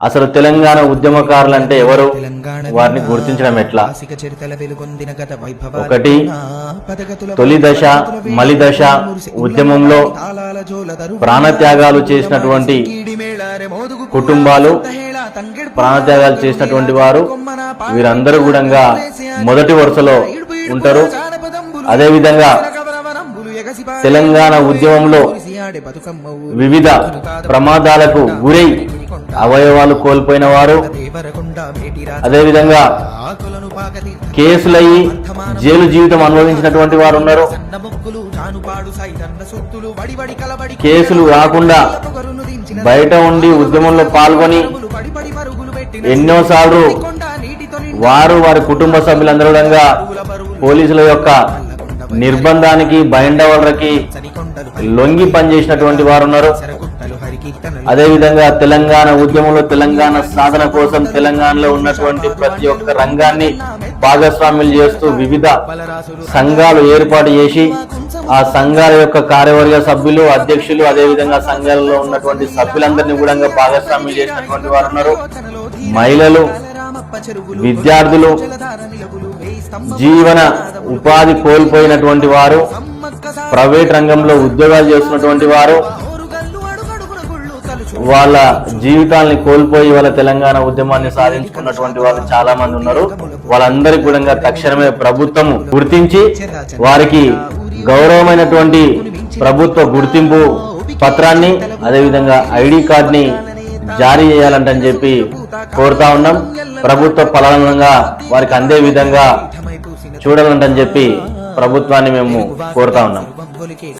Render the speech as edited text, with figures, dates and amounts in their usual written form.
అసలు తెలంగాణ ఉద్యమకారులు అంటే ఎవరు, వారిని గుర్తించడం ఎట్లా? ఒకటి, తొలి దశ మలి దశ ఉద్యమంలో ప్రాణత్యాగాలు చేసినటువంటి కుటుంబాలు, ప్రాణత్యాగాలు చేసినటువంటి వారు, వీరందరూ కూడా మొదటి వరుసలో ఉంటారు. అదేవిధంగా తెలంగాణ ఉద్యమంలో వివిధ ప్రమాదాలకు గురై అవయవాలు కోల్పోయిన వారు, అదేవిధంగా కేసులయ్యి జైలు జీవితం అనుభవించినటువంటి వారు ఉన్నారు. కేసులు రాకుండా బయట ఉండి ఉద్యమంలో పాల్గొని ఎన్నోసార్లు వారి కుటుంబ సభ్యులందరూ పోలీసుల యొక్క నిర్బంధానికి బైండవలకి లొంగి పనిచేసినటువంటి వారు ఉన్నారు. అదేవిధంగా తెలంగాణ ఉద్యమంలో తెలంగాణ సాధన కోసం తెలంగాణలో ఉన్నటువంటి ప్రతి ఒక్క రంగాన్ని భాగస్వామ్యులు చేస్తూ వివిధ సంఘాలు ఏర్పాటు చేసి ఆ సంఘాల యొక్క కార్యవర్గ సభ్యులు, అధ్యక్షులు, అదేవిధంగా సంఘాలలో ఉన్నటువంటి సభ్యులందరినీ కూడా భాగస్వామ్యం చేసినటువంటి వారు ఉన్నారు. మహిళలు, విద్యార్థులు, జీవన ఉపాధి కోల్పోయినటువంటి వారు, ప్రైవేట్ రంగంలో ఉద్యోగాలు చేస్తున్నటువంటి వారు, వాళ్ళ జీవితాలని కోల్పోయి వాళ్ళ తెలంగాణ ఉద్యమాన్ని సాధించుకున్నటువంటి వాళ్ళు చాలా మంది ఉన్నారు. వాళ్ళందరికీ కూడా తక్షణమే ప్రభుత్వము గుర్తించి వారికి గౌరవమైనటువంటి ప్రభుత్వ గుర్తింపు పత్రాన్ని, అదేవిధంగా ఐడి కార్డుని జారీ చేయాలంటని చెప్పి కోరుతా ఉన్నాం. ప్రభుత్వ ఫలంగా వారికి అందే విధంగా చూడాలంటని చెప్పి ప్రభుత్వాన్ని మేము కోరుతా ఉన్నాం.